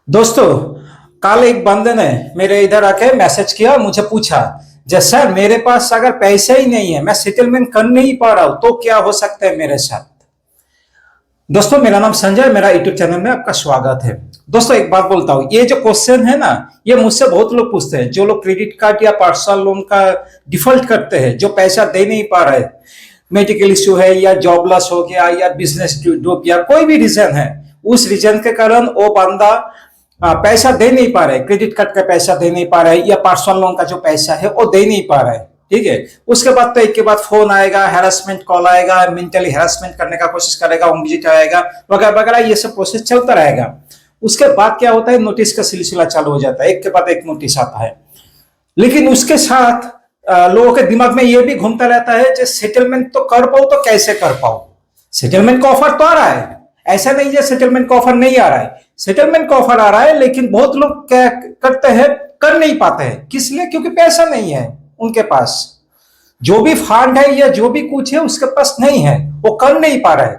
दोस्तों, कल एक बंदे ने मेरे इधर आके मैसेज किया, मुझे पूछा जैसे सर मेरे पास अगर पैसे ही नहीं है, मैं सेटलमेंट कर नहीं पा रहा हूं, तो क्या हो सकता है मेरे साथ। दोस्तों, मेरा नाम संजय, मेरा यूट्यूब चैनल में आपका स्वागत है। दोस्तों, एक बात बोलता हूं, ये जो क्वेश्चन है ना, ये मुझसे बहुत लोग पूछते हैं, जो लोग क्रेडिट कार्ड या पर्सनल लोन का डिफॉल्ट करते हैं, जो पैसा दे नहीं पा रहे, मेडिकल इश्यू है या जॉब लॉस हो गया या बिजनेस डूब गया, कोई भी रीजन है, उस रीजन के कारण वो बंदा पैसा दे नहीं पा रहे, क्रेडिट कार्ड का पैसा दे नहीं पा रहे या पर्सनल लोन का जो पैसा है वो दे नहीं पा रहे। ठीक है, उसके बाद तो एक के बाद फोन आएगा, हैरेसमेंट कॉल आएगा, मेंटली हैरेसमेंट करने का कोशिश करेगा, होम विजिट आएगा, वगैरह वगैरह, ये सब प्रोसेस चलता रहेगा। उसके बाद क्या होता है, नोटिस का सिलसिला चालू हो जाता है, एक के बाद एक नोटिस आता है। लेकिन उसके साथ लोगों के दिमाग में ये भी घूमता रहता है, जो सेटलमेंट तो कर पाऊं तो कैसे कर पाऊं, सेटलमेंट का ऑफर तो आ रहा है, ऐसा नहीं है सेटलमेंट का ऑफर नहीं आ रहा है, सेटलमेंट का ऑफर आ रहा है, लेकिन बहुत लोग क्या करते हैं, कर नहीं पाते हैं। किस लिए? क्योंकि पैसा नहीं है उनके पास, जो भी फंड है या जो भी कुछ है उसके पास नहीं है, वो कर नहीं पा रहे।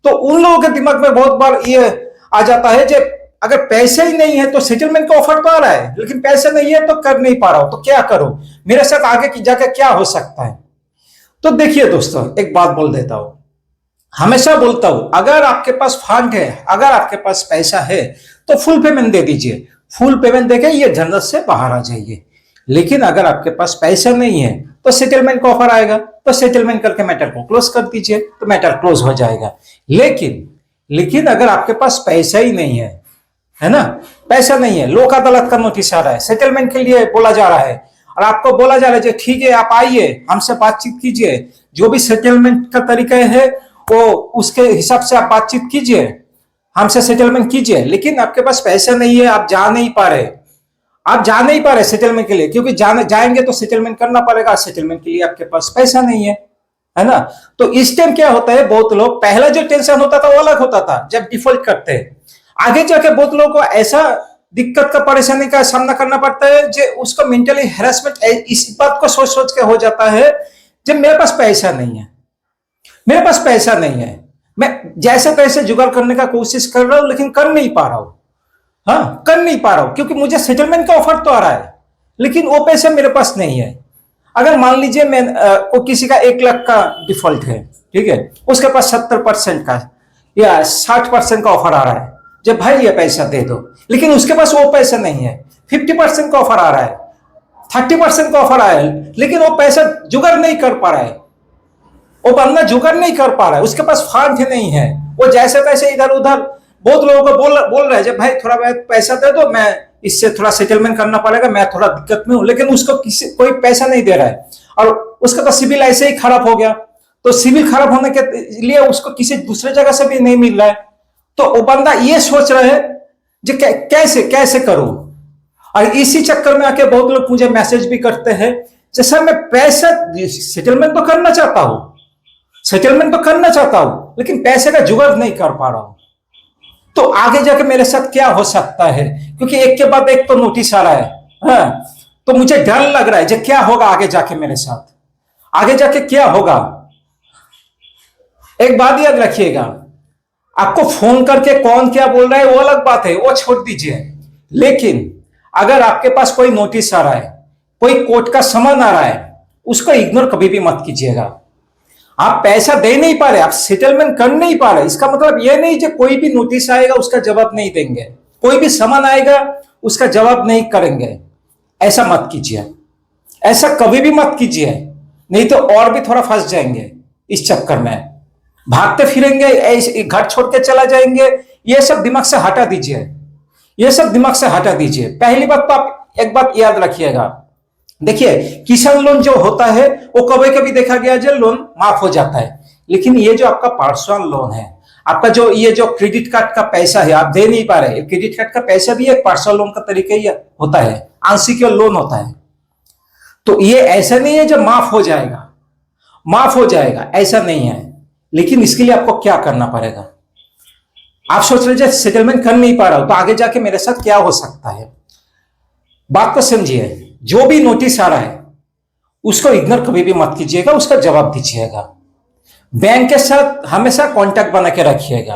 तो उन लोगों के दिमाग में बहुत बार ये आ जाता है, जो अगर पैसे ही नहीं है तो सेटलमेंट का ऑफर तो आ रहा है, लेकिन पैसे नहीं है तो कर नहीं पा रहा हूं, तो क्या करूं, मेरे साथ आगे जाकर क्या हो सकता है। तो देखिए दोस्तों, एक बात बोल देता हूं, हमेशा बोलता हूं, अगर आपके पास फंड है, अगर आपके पास पैसा है, तो फुल पेमेंट दे दीजिए, फुल पेमेंट देके ये झंझट से बाहर आ जाइए। लेकिन अगर आपके पास पैसा नहीं है तो सेटलमेंट का ऑफर आएगा, तो सेटलमेंट करके मैटर को क्लोज कर दीजिए, तो मैटर क्लोज हो जाएगा। लेकिन अगर आपके पास पैसा ही नहीं है ना, पैसा नहीं है, लोक अदालत का नोटिस आ रहा है, सेटलमेंट के लिए बोला जा रहा है, और आपको बोला जा रहा है ठीक है आप आइए, हमसे बातचीत कीजिए, जो भी सेटलमेंट का तरीका है वो उसके हिसाब से आप बातचीत कीजिए, हमसे सेटलमेंट कीजिए। लेकिन आपके पास पैसा नहीं है, आप जा नहीं पा रहे, आप जा नहीं पा रहे सेटलमेंट के लिए, क्योंकि जाएंगे तो सेटलमेंट करना पड़ेगा, सेटलमेंट के लिए आपके पास पैसा नहीं है ना। तो इस टाइम क्या होता है, बहुत लोग, पहला जो टेंशन होता था वो अलग होता था जब डिफॉल्ट करते हैं, आगे जाके बहुत लोगों को ऐसा दिक्कत का, परेशानी का सामना करना पड़ता है, जो उसको मेंटली हैरेसमेंट इस बात को सोच सोच के हो जाता है, जब मेरे पास पैसा नहीं है, मेरे पास पैसा नहीं है, मैं जैसे तैसे जुगाड़ करने का कोशिश कर रहा हूं, लेकिन कर नहीं पा रहा हूं, हाँ कर नहीं पा रहा हूं, क्योंकि मुझे सेटलमेंट का ऑफर तो आ रहा है, लेकिन वो पैसे मेरे पास नहीं है। अगर मान लीजिए मैं को किसी का 1 लाख का डिफॉल्ट है, ठीक है, उसके पास 70% का या 60% का ऑफर आ रहा है, जब भाई ये पैसा दे दो, लेकिन उसके पास वो पैसा नहीं है, 50% का ऑफर आ रहा है, 30% का ऑफर आया है, लेकिन वो पैसा जुगाड़ नहीं कर पा रहा है, वो बंदा जुगाड़ नहीं कर पा रहा है, उसके पास फंड नहीं है, वो जैसे तैसे इधर उधर बहुत लोगों को बोल रहे हैं, जब भाई थोड़ा पैसा दे दो, मैं इससे थोड़ा सेटलमेंट करना पड़ेगा, मैं थोड़ा दिक्कत में हूं, लेकिन उसको कोई पैसा नहीं दे रहा है, और उसका तो सिविल ऐसे ही खराब हो गया, तो सिविल खराब होने के लिए उसको किसी दूसरे जगह से भी नहीं मिल रहा है, तो वो बंदा ये सोच रहा है जो कैसे कैसे करूं। और इसी चक्कर में आके बहुत लोग मुझे मैसेज भी करते हैं, जैसे मैं पैसा सेटलमेंट तो करना चाहता हूं, सेटलमेंट तो करना चाहता हूं, लेकिन पैसे का जुगाड़ नहीं कर पा रहा हूं, तो आगे जाके मेरे साथ क्या हो सकता है, क्योंकि एक के बाद एक तो नोटिस आ रहा है, हाँ, तो मुझे डर लग रहा है जो क्या होगा आगे जाके मेरे साथ, आगे जाके क्या होगा। एक बात याद रखिएगा, आपको फोन करके कौन क्या बोल रहा है वो अलग बात है, वो छोड़ दीजिए, लेकिन अगर आपके पास कोई नोटिस आ रहा है, कोई कोर्ट का समन आ रहा है, उसको इग्नोर कभी भी मत कीजिएगा। आप पैसा दे नहीं पा रहे, आप सेटलमेंट कर नहीं पा रहे, इसका मतलब यह नहीं कि कोई भी नोटिस आएगा उसका जवाब नहीं देंगे, कोई भी समन आएगा उसका जवाब नहीं करेंगे, ऐसा मत कीजिए, ऐसा कभी भी मत कीजिए, नहीं तो और भी थोड़ा फंस जाएंगे इस चक्कर में, भागते फिरेंगे, घर छोड़ के चला जाएंगे, ये सब दिमाग से हटा दीजिए, ये सब दिमाग से हटा दीजिए। पहली बात तो आप एक बात याद रखिएगा, देखिए किसान लोन जो होता है वो कभी कभी देखा गया जो लोन माफ हो जाता है, लेकिन ये जो आपका पर्सनल लोन है, आपका जो ये जो क्रेडिट कार्ड का पैसा है आप दे नहीं पा रहे, क्रेडिट कार्ड का पैसा भी एक पर्सनल लोन का तरीका ही होता है, अनसिक्योर्ड लोन होता है, तो ये ऐसा नहीं है जब माफ हो जाएगा, माफ हो जाएगा ऐसा नहीं है, लेकिन इसके लिए आपको क्या करना पड़ेगा। आप सोच रहे सेटलमेंट कर नहीं पा रहा हूं तो आगे जाके मेरे साथ क्या हो सकता है, बात को समझिए, जो भी नोटिस आ रहा है उसको इग्नोर कभी भी मत कीजिएगा, उसका जवाब दीजिएगा। बैंक के साथ हमेशा कांटेक्ट बना के रखिएगा,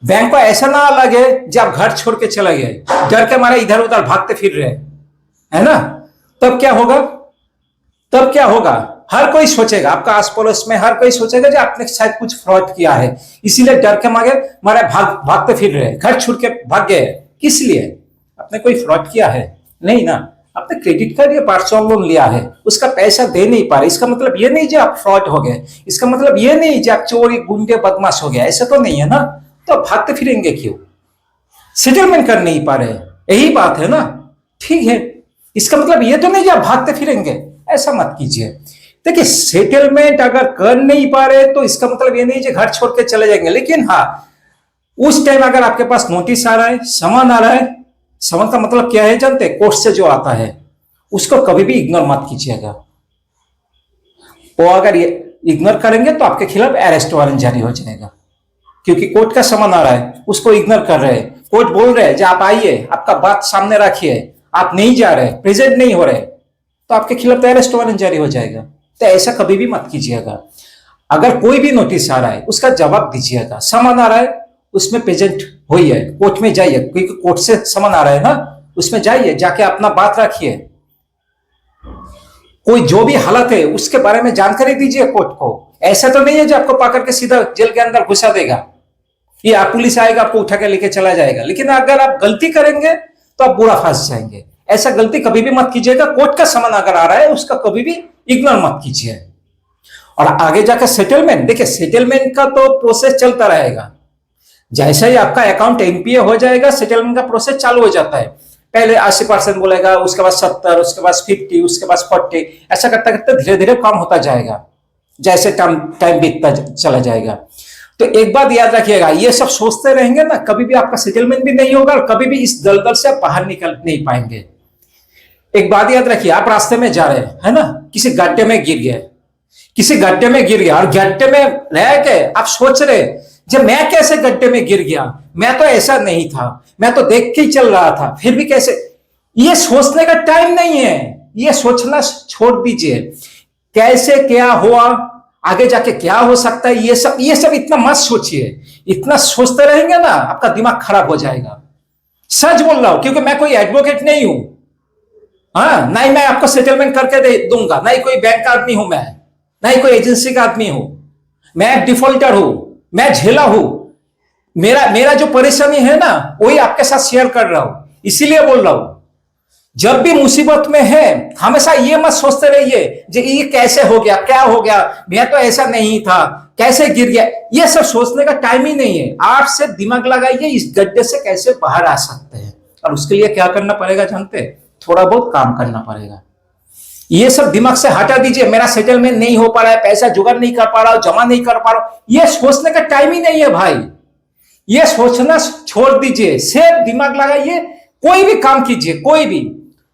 बैंक को ऐसा ना लगे जब आप घर छोड़ के चले गए, डर के मारे इधर उधर भागते फिर रहे, है ना। तब क्या होगा, तब क्या होगा, हर कोई सोचेगा, आपका आस पड़ोस में हर कोई सोचेगा कि आपने शायद कुछ फ्रॉड किया है, इसीलिए डर के मारे भागते फिर रहे, घर छोड़ के भाग गए। किस लिए? आपने कोई फ्रॉड किया है? नहीं ना। आपने क्रेडिट कार्ड या पर्सनल लोन लिया है, उसका पैसा दे नहीं पा रहे, इसका मतलब ये नहीं कि आप फ्रॉड हो गए, इसका मतलब ये नहीं कि आप चोरी गुंडे बदमाश हो गए, ऐसा तो नहीं है ना। तो भागते फिरेंगे क्यों? सेटलमेंट कर नहीं पा रहे, यही बात है ना। ठीक है, इसका मतलब ये तो नहीं कि आप भागते फिरेंगे, ऐसा मत कीजिए। देखिए, सेटलमेंट अगर कर नहीं पा रहे तो इसका मतलब ये नहीं कि घर छोड़ के चले जाएंगे, लेकिन हाँ, उस टाइम अगर आपके पास नोटिस आ रहा है, समन आ रहा है, समन का मतलब क्या है जानते हैं? कोर्ट से जो आता है, उसको कभी भी इग्नोर मत कीजिएगा। वो अगर ये इग्नोर करेंगे तो आपके खिलाफ अरेस्ट वारंट जारी हो जाएगा, क्योंकि कोर्ट का समन आ रहा है, उसको इग्नोर कर रहे हैं। कोर्ट बोल रहे हैं कि आप आइए, आपका बात सामने रखिए, आप नहीं जा रहे, प्रेजेंट नहीं हो रहे, तो आपके खिलाफ अरेस्ट वारंट जारी हो जाएगा। तो ऐसा कभी भी मत कीजिएगा। अगर कोई भी नोटिस आ रहा है, उसका जवाब दीजिएगा। समन आ रहा है, उसमें प्रेजेंट होइए, कोर्ट में जाइए, क्योंकि कोर्ट से समन आ रहा है ना, उसमें जाइए, जाके अपना बात रखिए। कोई जो भी हालत है उसके बारे में जानकारी दीजिए कोर्ट को। ऐसा तो नहीं है जो आपको पकड़ के सीधा जेल के अंदर घुसा देगा, ये आप पुलिस आएगा आपको उठा के लेके चला जाएगा। लेकिन अगर आप गलती करेंगे तो आप बुरा फंस जाएंगे। ऐसा गलती कभी भी मत कीजिएगा। कोर्ट का समन अगर आ रहा है, उसका कभी भी इग्नोर मत कीजिए। और आगे जाकर सेटलमेंट, देखिए सेटलमेंट का तो प्रोसेस चलता रहेगा। जैसे ही आपका अकाउंट एनपीए हो जाएगा, सेटलमेंट का प्रोसेस चालू हो जाता है। पहले 80% बोलेगा, उसके बाद 70, उसके बाद 50, उसके बाद 40, ऐसा करते करते धीरे धीरे कम होता जाएगा जैसे टाइम बीतता चला जाएगा। तो एक बात याद रखिएगा, ये सब सोचते रहेंगे ना, कभी भी आपका सेटलमेंट भी नहीं होगा और कभी भी इस दलदल से आप बाहर निकल नहीं पाएंगे। एक बात याद रखिए, आप रास्ते में जा रहे हैं, है ना, किसी गड्ढे में गिर गए, किसी गड्ढे में गिर गया, और गड्ढे में रह के आप सोच रहे, जब मैं कैसे गड्ढे में गिर गया, मैं तो ऐसा नहीं था, मैं तो देख के ही चल रहा था, फिर भी कैसे। ये सोचने का टाइम नहीं है, ये सोचना छोड़ दीजिए। कैसे क्या हुआ, आगे जाके क्या हो सकता है, ये सब इतना मत सोचिए। इतना सोचते रहेंगे ना, आपका दिमाग खराब हो जाएगा। सच बोल रहा हूं, क्योंकि मैं कोई एडवोकेट नहीं हूं, हाँ, नहीं मैं आपको सेटलमेंट करके दे दूंगा, नहीं कोई बैंक का आदमी हूं मैं, नहीं कोई एजेंसी का आदमी हूं, मैं एक डिफॉल्टर हूं, मैं झेला हूं। मेरा जो परेशानी है ना, वही आपके साथ शेयर कर रहा हूं। इसीलिए बोल रहा हूं, जब भी मुसीबत में है, हमेशा ये मत सोचते रहिए कि ये कैसे हो गया, क्या हो गया, मैं तो ऐसा नहीं था, कैसे गिर गया। ये सब सोचने का टाइम ही नहीं है। आप से दिमाग लगाइए, इस गड्ढे से कैसे बाहर आ सकते हैं। और उसके लिए क्या करना पड़ेगा जानते हैं? थोड़ा बहुत काम करना पड़ेगा। ये सब दिमाग से हटा दीजिए। मेरा सेटलमेंट नहीं हो पा रहा है, पैसा जुगाड़ नहीं कर पा रहा हूं, जमा नहीं कर पा रहा हूं, ये सोचने का टाइम ही नहीं है भाई। ये सोचना छोड़ दीजिए, सिर्फ दिमाग लगाइए, कोई भी काम कीजिए। कोई भी,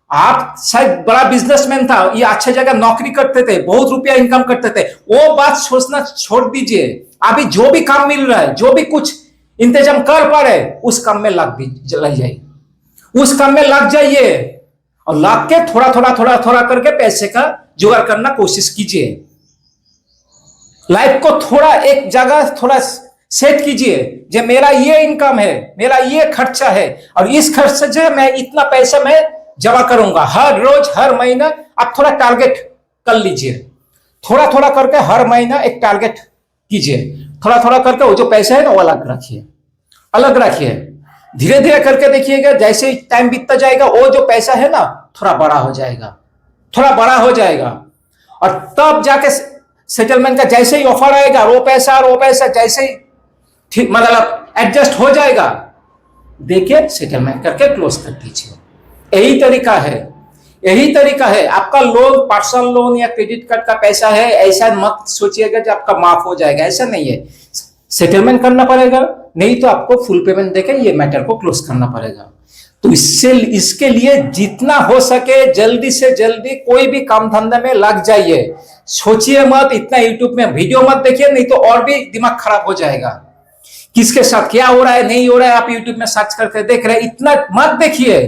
आप शायद बड़ा बिजनेसमैन था, ये अच्छे जगह नौकरी करते थे, बहुत रुपया इनकम करते थे, वो बात सोचना छोड़ दीजिए। अभी जो भी काम मिल रहा है, जो भी कुछ इंतजाम कर पा रहे, उस काम में लग जाइए, उस काम में लग जाइए, और लाग के थोड़ा करके पैसे का जुगाड़ करना कोशिश कीजिए। लाइफ को थोड़ा एक जगह थोड़ा सेट कीजिए, जो मेरा ये इनकम है, मेरा ये खर्चा है, और इस खर्चे से मैं इतना पैसा मैं जमा करूंगा हर रोज, हर महीना। आप थोड़ा टारगेट कर लीजिए, थोड़ा करके हर महीना एक टारगेट कीजिए। थोड़ा करके वो जो पैसा है ना, वो अलग रखिए, अलग रखिए। धीरे धीरे करके देखिएगा, जैसे टाइम बीतता जाएगा, वो जो पैसा है ना, थोड़ा बड़ा हो जाएगा, थोड़ा बड़ा हो जाएगा। और तब जाके सेटलमेंट का जैसे ही ऑफर आएगा, वो पैसा जैसे ही ठीक मतलब एडजस्ट हो जाएगा, देखिए सेटलमेंट करके क्लोज कर दीजिए। यही तरीका है, यही तरीका है। आपका लोन, पर्सनल लोन या क्रेडिट कार्ड का पैसा है, ऐसा मत सोचिएगा कि आपका माफ हो जाएगा, ऐसा नहीं है। सेटलमेंट करना पड़ेगा, नहीं तो आपको फुल पेमेंट देकर ये मैटर को क्लोज करना पड़ेगा। तो इसके लिए जितना हो सके जल्दी से जल्दी कोई भी काम धंधे में लग जाइए। सोचिए मत, इतना यूट्यूब में वीडियो मत देखिए, नहीं तो और भी दिमाग खराब हो जाएगा। किसके साथ क्या हो रहा है, नहीं हो रहा है, आप यूट्यूब में सर्च करके देख रहे हैं, इतना मत देखिए,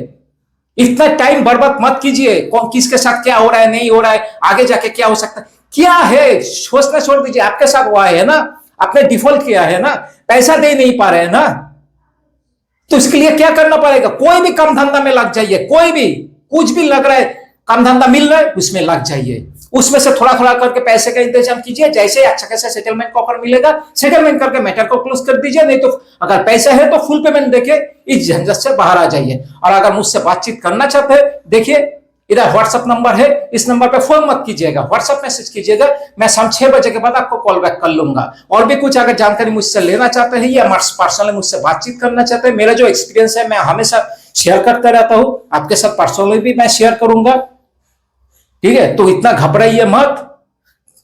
इतना टाइम बर्बाद मत कीजिए। कौन किसके साथ क्या हो रहा है, नहीं हो रहा है, आगे जाके क्या हो सकता है, क्या है, सोचना छोड़ दीजिए। आपके साथ हुआ है ना, आपने डिफॉल्ट किया है ना, पैसा दे नहीं पा रहे हैं ना, तो इसके लिए क्या करना पड़ेगा? कोई भी काम धंधा में लग जाइए, कोई भी कुछ भी लग रहा है, काम धंधा मिल रहा है उसमें लग जाइए, उसमें से थोड़ा थोड़ा करके पैसे का इंतजाम कीजिए। जैसे अच्छा खासा सेटलमेंट का ऑफर मिलेगा, सेटलमेंट करके मैटर को क्लोज कर दीजिए। नहीं तो अगर पैसे है तो फुल पेमेंट देके इस झंझट से बाहर आ जाइए। और अगर मुझसे बातचीत करना चाहते हैं, देखिए इधर व्हाट्सएप नंबर है, इस नंबर पे फोन मत कीजिएगा, व्हाट्सएप मैसेज कीजिएगा। मैं शाम 6 बजे के बाद आपको कॉल बैक कर लूंगा। और भी कुछ अगर जानकारी मुझसे लेना चाहते हैं या पर्सनली मुझसे बातचीत करना चाहते हैं, मेरा जो एक्सपीरियंस है मैं हमेशा शेयर करता रहता हूं, आपके साथ पर्सनली भी मैं शेयर करूंगा। ठीक है, तो इतना घबराइए मत,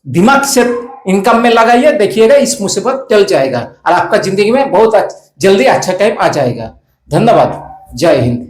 दिमाग से इनकम में लगाइए, देखिएगा इस मुसीबत टल जाएगा और आपका जिंदगी में बहुत जल्दी अच्छा टाइम आ जाएगा। धन्यवाद, जय हिंद।